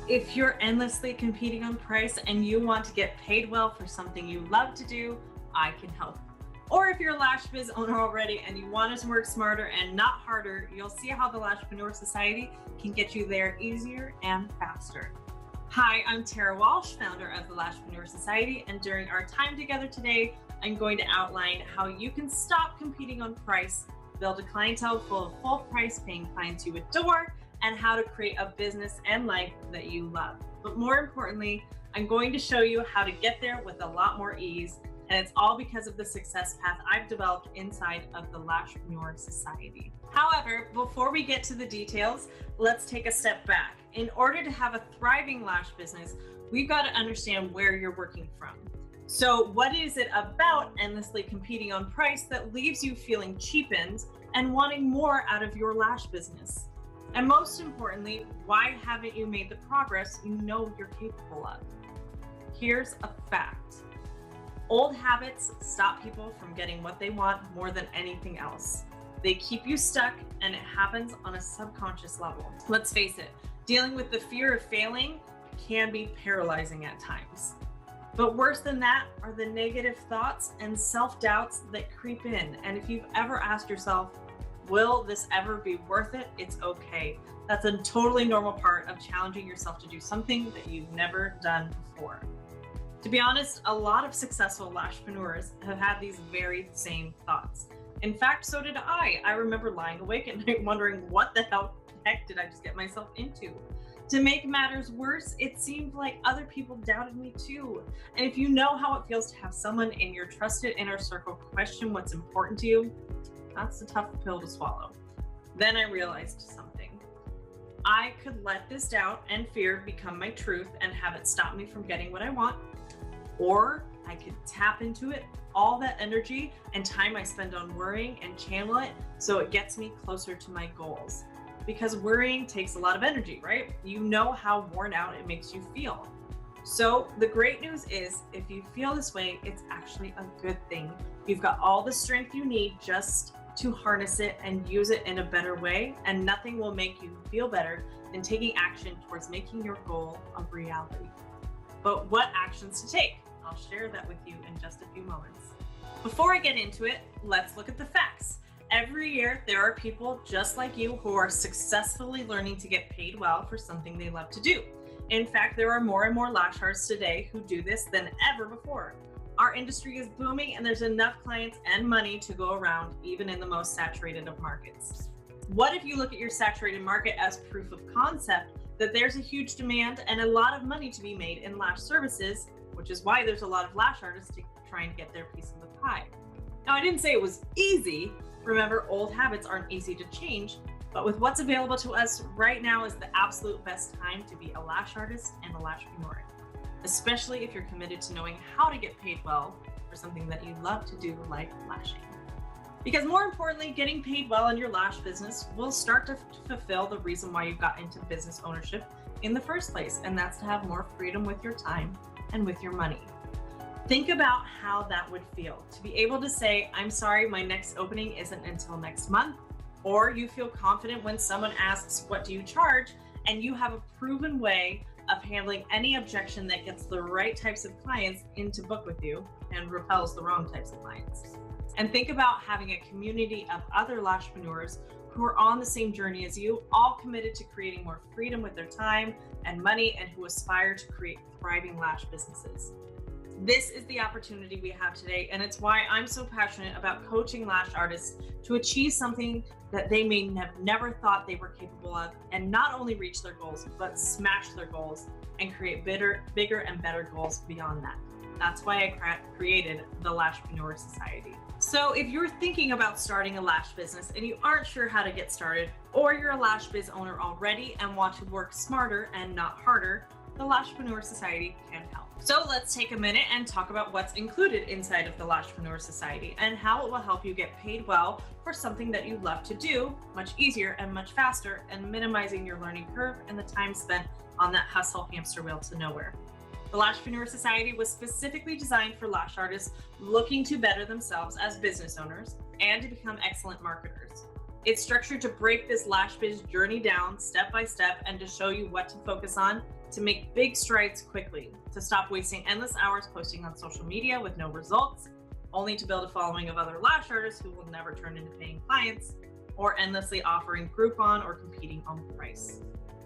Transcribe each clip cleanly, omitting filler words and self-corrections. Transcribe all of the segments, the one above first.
If you're endlessly competing on price and you want to get paid well for something you love to do, I can help. Or if you're a Lash Biz owner already and you want to work smarter and not harder, you'll see how the Lashpreneur Society can get you there easier and faster. Hi, I'm Tara Walsh, founder of the Lashpreneur Society, and during our time together today, I'm going to outline how you can stop competing on price, build a clientele full of full price paying clients you adore, and how to create a business and life that you love. But more importantly, I'm going to show you how to get there with a lot more ease. And it's all because of the success path I've developed inside of the Lashpreneur Society. However, before we get to the details, let's take a step back. In order to have a thriving lash business, we've got to understand where you're working from. So what is it about endlessly competing on price that leaves you feeling cheapened and wanting more out of your lash business? And most importantly, why haven't you made the progress you know you're capable of? Here's a fact. Old habits stop people from getting what they want more than anything else. They keep you stuck, and it happens on a subconscious level. Let's face it, dealing with the fear of failing can be paralyzing at times. But worse than that are the negative thoughts and self-doubts that creep in. And if you've ever asked yourself, will this ever be worth it? It's okay. That's a totally normal part of challenging yourself to do something that you've never done before. To be honest, a lot of successful lashpreneurs have had these very same thoughts. In fact, so did I. I remember lying awake at night wondering what the heck did I just get myself into? To make matters worse, it seemed like other people doubted me too. And if you know how it feels to have someone in your trusted inner circle question what's important to you, that's a tough pill to swallow. Then I realized something. I could let this doubt and fear become my truth and have it stop me from getting what I want. Or I could tap into it, all that energy and time I spend on worrying, and channel it so it gets me closer to my goals. Because worrying takes a lot of energy, right? You know how worn out it makes you feel. So the great news is, if you feel this way, it's actually a good thing. You've got all the strength you need just to harness it and use it in a better way, and nothing will make you feel better than taking action towards making your goal a reality. But what actions to take? I'll share that with you in just a few moments. Before I get into it, let's look at the facts. Every year, there are people just like you who are successfully learning to get paid well for something they love to do. In fact, there are more and more lash artists today who do this than ever before. Our industry is booming and there's enough clients and money to go around, even in the most saturated of markets. What if you look at your saturated market as proof of concept that there's a huge demand and a lot of money to be made in lash services, which is why there's a lot of lash artists trying to get their piece of the pie. Now, I didn't say it was easy. Remember, old habits aren't easy to change, but with what's available to us right now is the absolute best time to be a lash artist and a lashpreneur, especially if you're committed to knowing how to get paid well for something that you love to do, like lashing. Because more importantly, getting paid well in your lash business will start to fulfill the reason why you got into business ownership in the first place, and that's to have more freedom with your time and with your money. Think about how that would feel to be able to say, I'm sorry, my next opening isn't until next month, or you feel confident when someone asks, what do you charge? And you have a proven way of handling any objection that gets the right types of clients in to book with you and repels the wrong types of clients. And think about having a community of other lashpreneurs who are on the same journey as you, all committed to creating more freedom with their time and money, and who aspire to create thriving lash businesses. This is the opportunity we have today, and it's why I'm so passionate about coaching lash artists to achieve something that they may have never thought they were capable of, and not only reach their goals, but smash their goals and create bigger and better goals beyond that. That's why I created the Lashpreneur Society. So if you're thinking about starting a lash business and you aren't sure how to get started, or you're a lash biz owner already and want to work smarter and not harder, the Lashpreneur Society can help. So let's take a minute and talk about what's included inside of the Lashpreneur Society and how it will help you get paid well for something that you love to do much easier and much faster, and minimizing your learning curve and the time spent on that hustle hamster wheel to nowhere. The Lashpreneur Society was specifically designed for lash artists looking to better themselves as business owners and to become excellent marketers. It's structured to break this lash biz journey down step by step and to show you what to focus on to make big strides quickly, to stop wasting endless hours posting on social media with no results, only to build a following of other lash artists who will never turn into paying clients, or endlessly offering Groupon or competing on price.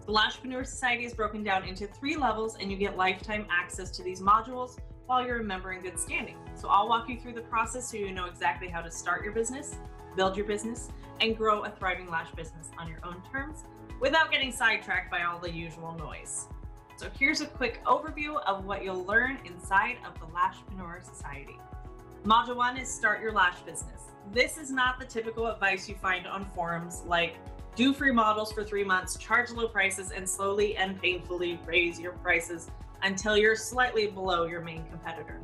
The Lashpreneur Society is broken down into 3 levels, and you get lifetime access to these modules while you're a member in good standing. So I'll walk you through the process so you know exactly how to start your business, build your business, and grow a thriving lash business on your own terms without getting sidetracked by all the usual noise. So here's a quick overview of what you'll learn inside of the Lashpreneur Society. Module 1 is start your lash business. This is not the typical advice you find on forums like do free models for 3 months, charge low prices, and slowly and painfully raise your prices until you're slightly below your main competitor.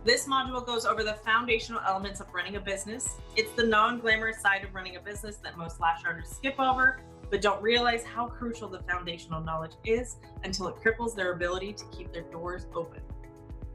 This module goes over the foundational elements of running a business. It's the non-glamorous side of running a business that most lash artists skip over, but don't realize how crucial the foundational knowledge is until it cripples their ability to keep their doors open.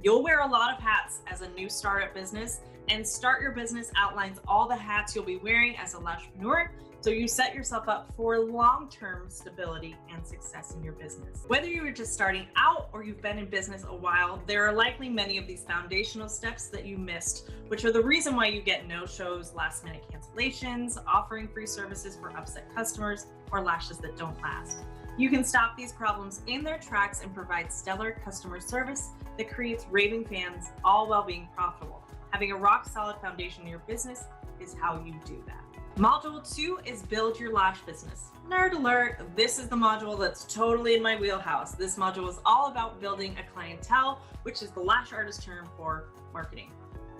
You'll wear a lot of hats as a new startup business, and Start Your Business outlines all the hats you'll be wearing as a lashpreneur, so you set yourself up for long-term stability and success in your business. Whether you are just starting out or you've been in business a while, there are likely many of these foundational steps that you missed, which are the reason why you get no-shows, last-minute cancellations, offering free services for upset customers, or lashes that don't last. You can stop these problems in their tracks and provide stellar customer service that creates raving fans, all while being profitable. Having a rock-solid foundation in your business is how you do that. Module 2 is build your lash business. Nerd alert, this is the module that's totally in my wheelhouse. This module is all about building a clientele, which is the lash artist term for marketing.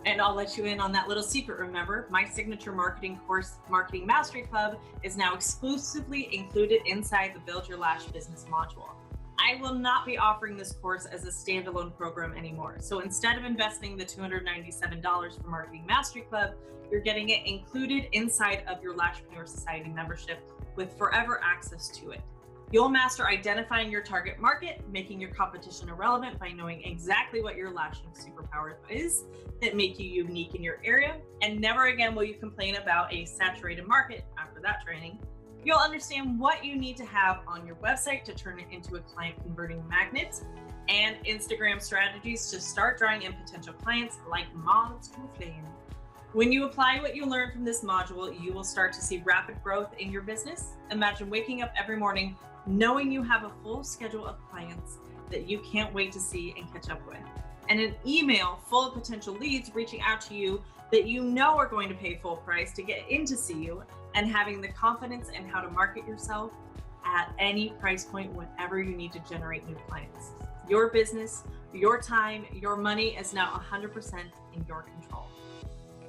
And I'll let you in on that little secret. Remember, my signature marketing course, Marketing Mastery Club, is now exclusively included inside the Build Your Lash Business module. I will not be offering this course as a standalone program anymore. So instead of investing the $297 for Marketing Mastery Club, you're getting it included inside of your Lashpreneur Society membership with forever access to it. You'll master identifying your target market, making your competition irrelevant by knowing exactly what your lashing superpower is that make you unique in your area, and never again will you complain about a saturated market after that training. You'll understand what you need to have on your website to turn it into a client converting magnet, and Instagram strategies to start drawing in potential clients like moths to a flame. When you apply what you learn from this module, you will start to see rapid growth in your business. Imagine waking up every morning knowing you have a full schedule of clients that you can't wait to see and catch up with, and an email full of potential leads reaching out to you that you know are going to pay full price to get in to see you, and having the confidence in how to market yourself at any price point whenever you need to generate new clients. Your business, your time, your money is now 100% in your control.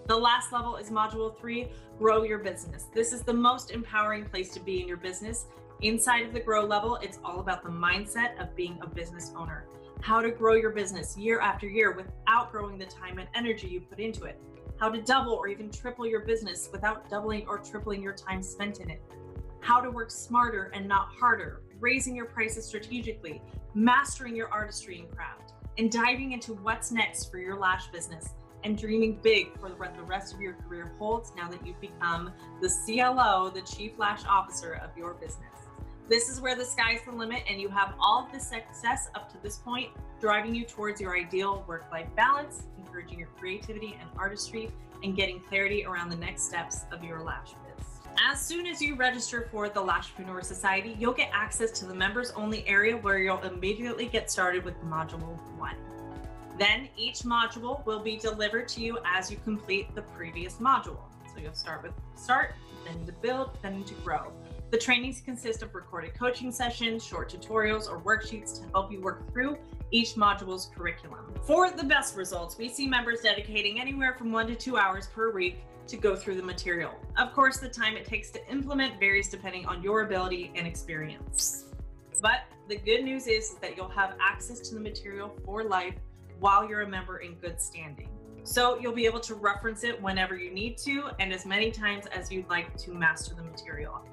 The last level is module 3, grow your business. This is the most empowering place to be in your business. Inside of the grow level, it's all about the mindset of being a business owner, how to grow your business year after year without growing the time and energy you put into it, how to double or even triple your business without doubling or tripling your time spent in it, how to work smarter and not harder, raising your prices strategically, mastering your artistry and craft, and diving into what's next for your lash business, and dreaming big for what the rest of your career holds now that you've become the CLO, the Chief Lash Officer of your business. This is where the sky's the limit, and you have all of the success up to this point driving you towards your ideal work-life balance, encouraging your creativity and artistry, and getting clarity around the next steps of your lash biz. As soon as you register for the Lashpreneur Society, you'll get access to the members only area where you'll immediately get started with module 1. Then each module will be delivered to you as you complete the previous module. So you'll start with start, then to build, then to grow. The trainings consist of recorded coaching sessions, short tutorials, or worksheets to help you work through each module's curriculum. For the best results, we see members dedicating anywhere from 1 to 2 hours per week to go through the material. Of course, the time it takes to implement varies depending on your ability and experience. But the good news is that you'll have access to the material for life while you're a member in good standing. So you'll be able to reference it whenever you need to and as many times as you'd like to master the material.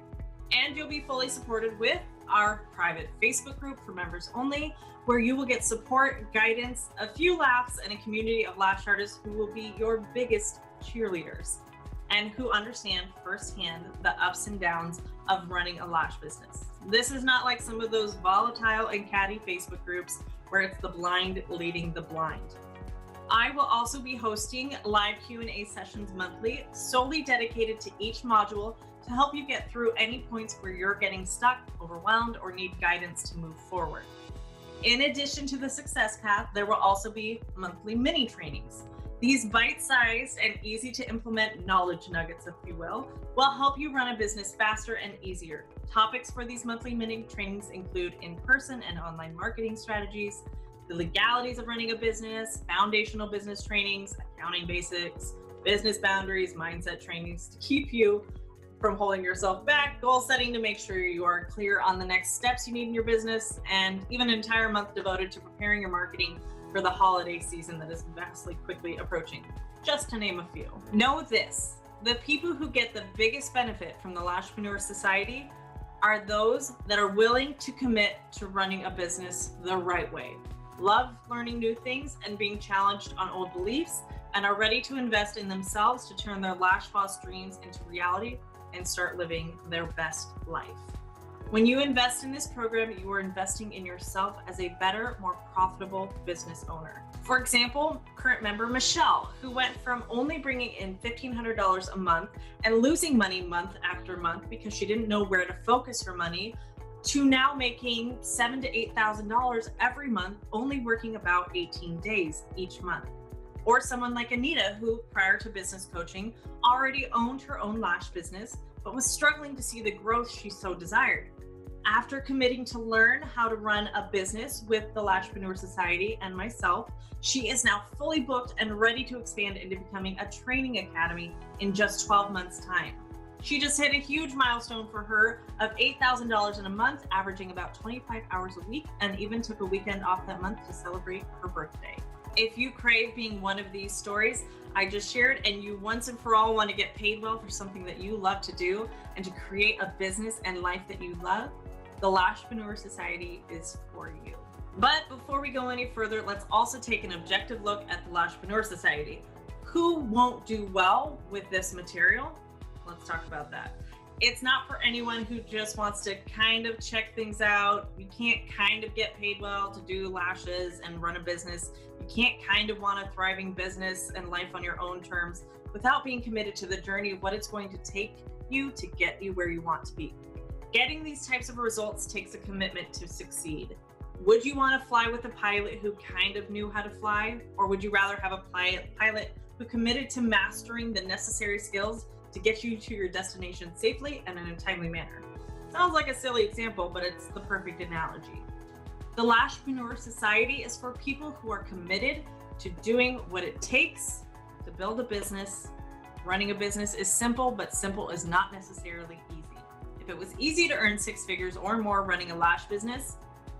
And you'll be fully supported with our private Facebook group for members only, where you will get support, guidance, a few laughs, and a community of lash artists who will be your biggest cheerleaders. and who understand firsthand the ups and downs of running a lash business. This is not like some of those volatile and catty Facebook groups where it's the blind leading the blind. I will also be hosting live Q&A sessions monthly, solely dedicated to each module to help you get through any points where you're getting stuck, overwhelmed, or need guidance to move forward. In addition to the success path, there will also be monthly mini trainings. These bite-sized and easy to implement knowledge nuggets, if you will help you run a business faster and easier. Topics for these monthly mini trainings include in-person and online marketing strategies, the legalities of running a business, foundational business trainings, accounting basics, business boundaries, mindset trainings to keep you from holding yourself back, goal setting to make sure you are clear on the next steps you need in your business, and even an entire month devoted to preparing your marketing for the holiday season that is vastly quickly approaching, just to name a few. Know this, the people who get the biggest benefit from the Lashpreneur Society are those that are willing to commit to running a business the right way, love learning new things and being challenged on old beliefs, and are ready to invest in themselves to turn their Lash Boss dreams into reality and start living their best life. When you invest in this program, you are investing in yourself as a better, more profitable business owner. For example, current member Michelle, who went from only bringing in $1,500 a month and losing money month after month because she didn't know where to focus her money, to now making $7,000 to $8,000 every month, only working about 18 days each month. Or someone like Anita, who prior to business coaching already owned her own lash business, but was struggling to see the growth she so desired. After committing to learn how to run a business with the Lashpreneur Society and myself, she is now fully booked and ready to expand into becoming a training academy in just 12 months' time. She just hit a huge milestone for her of $8,000 in a month, averaging about 25 hours a week, and even took a weekend off that month to celebrate her birthday. If you crave being one of these stories I just shared, and you once and for all want to get paid well for something that you love to do and to create a business and life that you love, the Lashpreneur Society is for you. But before we go any further, let's also take an objective look at the Lashpreneur Society. Who won't do well with this material? Let's talk about that. It's not for anyone who just wants to kind of check things out. You can't kind of get paid well to do lashes and run a business. You can't kind of want a thriving business and life on your own terms without being committed to the journey of what it's going to take you to get you where you want to be. Getting these types of results takes a commitment to succeed. Would you want to fly with a pilot who kind of knew how to fly? Or would you rather have a pilot who committed to mastering the necessary skills to get you to your destination safely and in a timely manner? Sounds like a silly example, but it's the perfect analogy. The Lashpreneur Society is for people who are committed to doing what it takes to build a business. Running a business is simple, but simple is not necessarily easy. If it was easy to earn 6 figures or more running a lash business,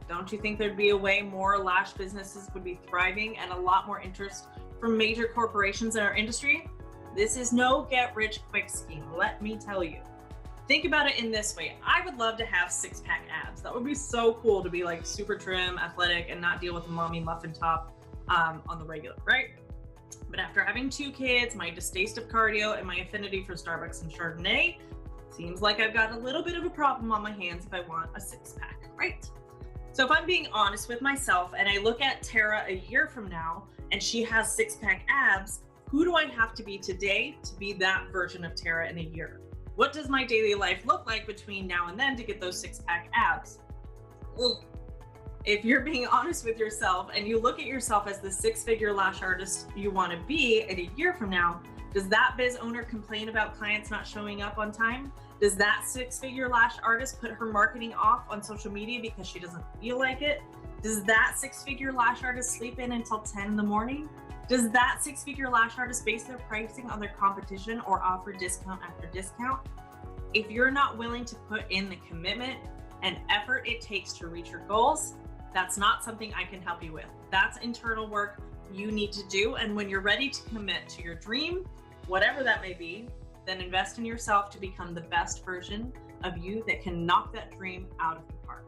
don't you think there'd be a way more lash businesses would be thriving and a lot more interest from major corporations in our industry? This is no get-rich-quick scheme, let me tell you. Think about it in this way. I would love to have 6-pack abs. That would be so cool to be like super trim, athletic, and not deal with a mommy muffin top on the regular, right? But after having 2 kids, my distaste of cardio, and my affinity for Starbucks and Chardonnay, seems like I've got a little bit of a problem on my hands if I want a 6-pack, right? So if I'm being honest with myself and I look at Tara a year from now and she has 6-pack abs, who do I have to be today to be that version of Tara in a year? What does my daily life look like between now and then to get those 6-pack abs? Well, if you're being honest with yourself and you look at yourself as the 6-figure lash artist you want to be in a year from now, does that biz owner complain about clients not showing up on time? Does that 6-figure lash artist put her marketing off on social media because she doesn't feel like it? Does that 6-figure lash artist sleep in until 10 in the morning? Does that 6-figure lash artist base their pricing on their competition or offer discount after discount? If you're not willing to put in the commitment and effort it takes to reach your goals, that's not something I can help you with. That's internal work you need to do. And when you're ready to commit to your dream, whatever that may be, then invest in yourself to become the best version of you that can knock that dream out of the park.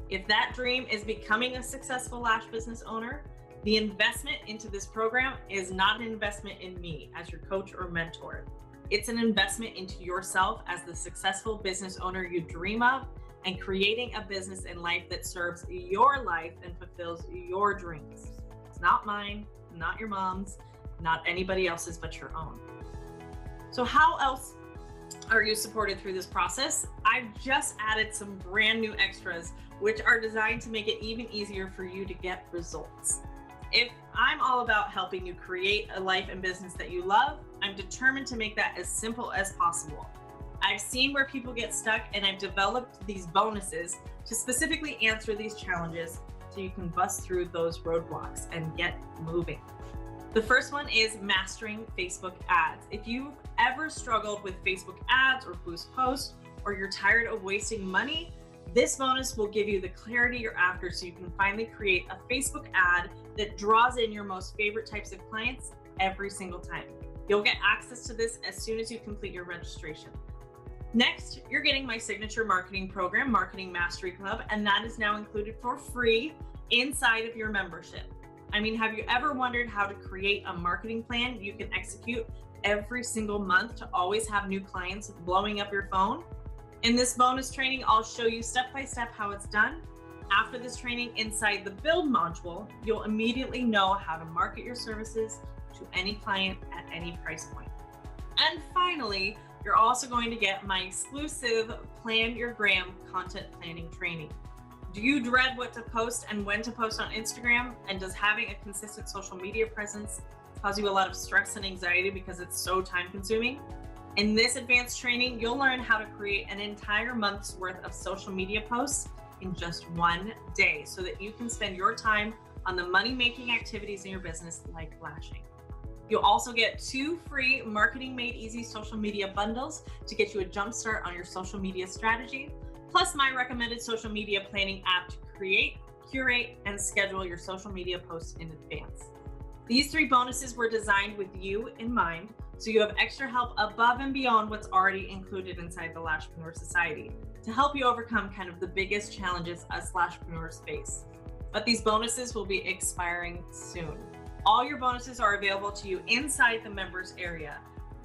If that dream is becoming a successful lash business owner, The investment into this program is not an investment in me as your coach or mentor. It's an investment into yourself as the successful business owner you dream of, and creating a business in life that serves your life and fulfills your dreams. It's not mine, not your mom's, not anybody else's but your own. So how else are you supported through this process? I've just added some brand new extras which are designed to make it even easier for you to get results. If I'm all about helping you create a life and business that you love, I'm determined to make that as simple as possible. I've seen where people get stuck, and I've developed these bonuses to specifically answer these challenges so you can bust through those roadblocks and get moving. The first one is mastering Facebook ads. If you've ever struggled with Facebook ads or boost posts, or you're tired of wasting money, this bonus will give you the clarity you're after so you can finally create a Facebook ad that draws in your most favorite types of clients every single time. You'll get access to this as soon as you complete your registration. Next, you're getting my signature marketing program, Marketing Mastery Club, and that is now included for free inside of your membership. I mean, have you ever wondered how to create a marketing plan you can execute every single month to always have new clients blowing up your phone? In this bonus training, I'll show you step by step how it's done. After this training, inside the build module, you'll immediately know how to market your services to any client at any price point. And finally, you're also going to get my exclusive Plan Your Gram content planning training. Do you dread what to post and when to post on Instagram? And does having a consistent social media presence cause you a lot of stress and anxiety because it's so time consuming? In this advanced training, you'll learn how to create an entire month's worth of social media posts in just one day so that you can spend your time on the money-making activities in your business like lashing. You'll also get 2 free Marketing Made Easy social media bundles to get you a jump start on your social media strategy, plus my recommended social media planning app to create, curate, and schedule your social media posts in advance. These 3 bonuses were designed with you in mind, so you have extra help above and beyond what's already included inside the Lashpreneur Society to help you overcome kind of the biggest challenges us Lashpreneurs face. But these bonuses will be expiring soon. All your bonuses are available to you inside the members area.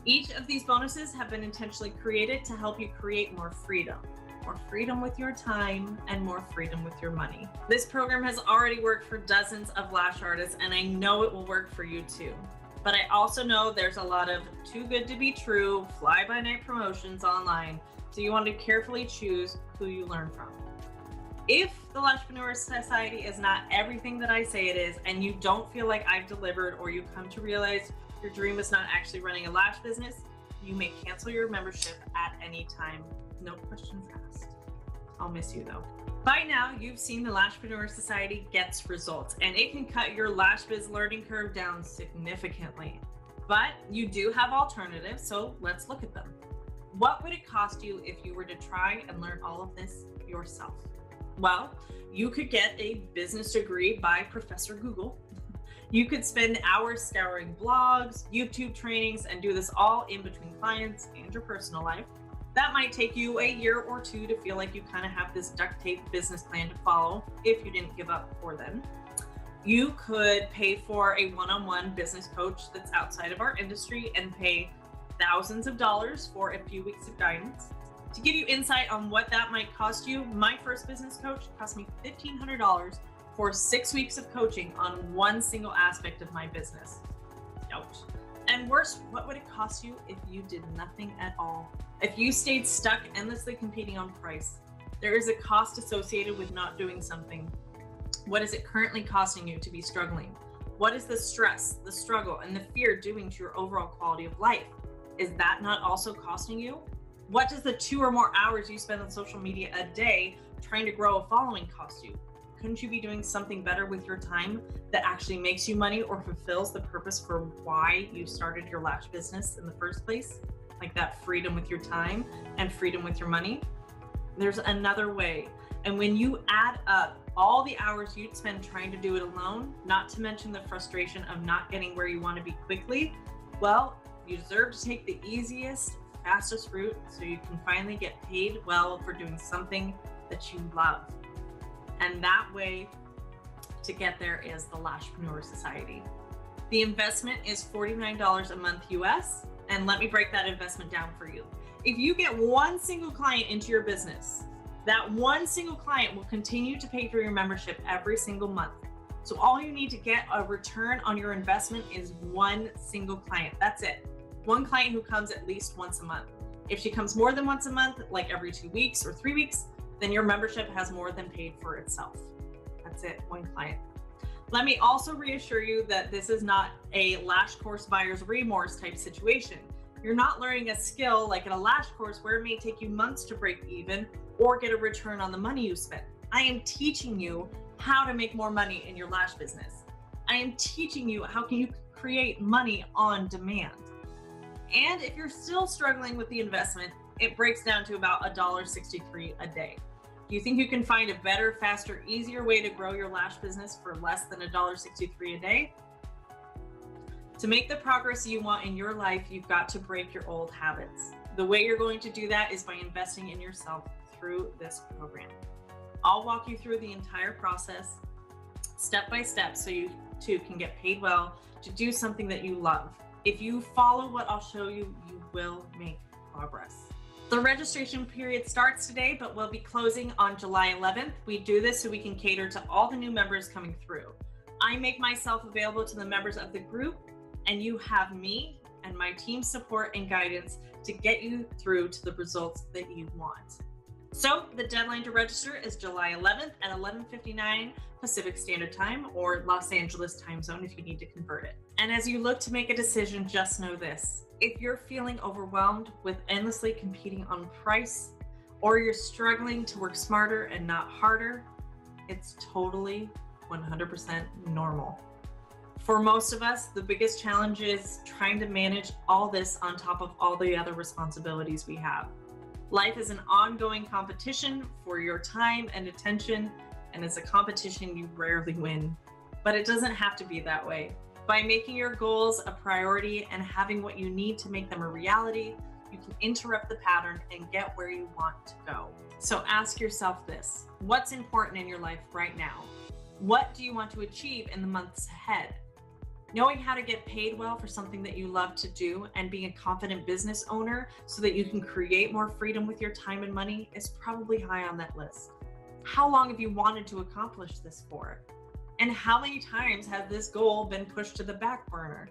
Each of these bonuses have been intentionally created to help you create more freedom with your time and more freedom with your money. This program has already worked for dozens of lash artists, and I know it will work for you too. But I also know there's a lot of too good to be true, fly-by-night promotions online, so you want to carefully choose who you learn from. If the Lashpreneur Society is not everything that I say it is, and you don't feel like I've delivered, or you come to realize your dream is not actually running a lash business, you may cancel your membership at any time. No questions asked. I'll miss you though. By now, you've seen the Lashpreneur Society gets results, and it can cut your lash biz learning curve down significantly. But you do have alternatives, so let's look at them. What would it cost you if you were to try and learn all of this yourself? Well, you could get a business degree by Professor Google. You could spend hours scouring blogs, YouTube trainings, and do this all in between clients and your personal life. That might take you a year or 2 to feel like you kind of have this duct tape business plan to follow if you didn't give up before then. You could pay for a one-on-one business coach that's outside of our industry and pay thousands of dollars for a few weeks of guidance. To give you insight on what that might cost you, my first business coach cost me $1,500 for 6 weeks of coaching on one single aspect of my business. Ouch. And worse, what would it cost you if you did nothing at all? If you stayed stuck endlessly competing on price, there is a cost associated with not doing something. What is it currently costing you to be struggling? What is the stress, the struggle, and the fear doing to your overall quality of life? Is that not also costing you? What does the 2 or more hours you spend on social media a day trying to grow a following cost you? Couldn't you be doing something better with your time that actually makes you money or fulfills the purpose for why you started your lash business in the first place? Like that freedom with your time and freedom with your money? There's another way. And when you add up all the hours you'd spend trying to do it alone, not to mention the frustration of not getting where you want to be quickly, well, you deserve to take the easiest, fastest route so you can finally get paid well for doing something that you love. And that way, to get there is the Lashpreneur Society. The investment is $49 a month US, and let me break that investment down for you. If you get one single client into your business, that one single client will continue to pay for your membership every single month. So all you need to get a return on your investment is one single client. That's it. One client who comes at least once a month. If she comes more than once a month, like every 2 weeks or 3 weeks, then your membership has more than paid for itself. That's it, one client. Let me also reassure you that this is not a lash course buyer's remorse type situation. You're not learning a skill like in a lash course where it may take you months to break even or get a return on the money you spent. I am teaching you how to make more money in your lash business. I am teaching you how can you create money on demand. And if you're still struggling with the investment, it breaks down to about $1.63 a day. Do you think you can find a better, faster, easier way to grow your lash business for less than $1.63 a day? To make the progress you want in your life, you've got to break your old habits. The way you're going to do that is by investing in yourself through this program. I'll walk you through the entire process, step by step, so you too can get paid well to do something that you love. If you follow what I'll show you, you will make progress. The registration period starts today, but will be closing on July 11th. We do this so we can cater to all the new members coming through. I make myself available to the members of the group, and you have me and my team's support and guidance to get you through to the results that you want. So the deadline to register is July 11th at 11:59 Pacific Standard Time, or Los Angeles time zone if you need to convert it. And as you look to make a decision, just know this. If you're feeling overwhelmed with endlessly competing on price, or you're struggling to work smarter and not harder, it's totally 100% normal. For most of us, the biggest challenge is trying to manage all this on top of all the other responsibilities we have. Life is an ongoing competition for your time and attention, and it's a competition you rarely win. But it doesn't have to be that way. By making your goals a priority and having what you need to make them a reality, you can interrupt the pattern and get where you want to go. So ask yourself this: what's important in your life right now? What do you want to achieve in the months ahead? Knowing how to get paid well for something that you love to do and being a confident business owner so that you can create more freedom with your time and money is probably high on that list. How long have you wanted to accomplish this for? And how many times has this goal been pushed to the back burner?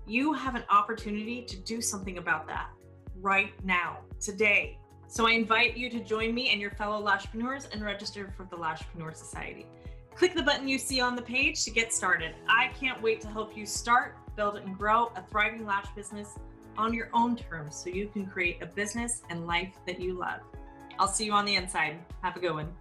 You have an opportunity to do something about that right now, today. So I invite you to join me and your fellow Lashpreneurs and register for the Lashpreneur Society. Click the button you see on the page to get started. I can't wait to help you start, build, and grow a thriving lash business on your own terms so you can create a business and life that you love. I'll see you on the inside. Have a good one.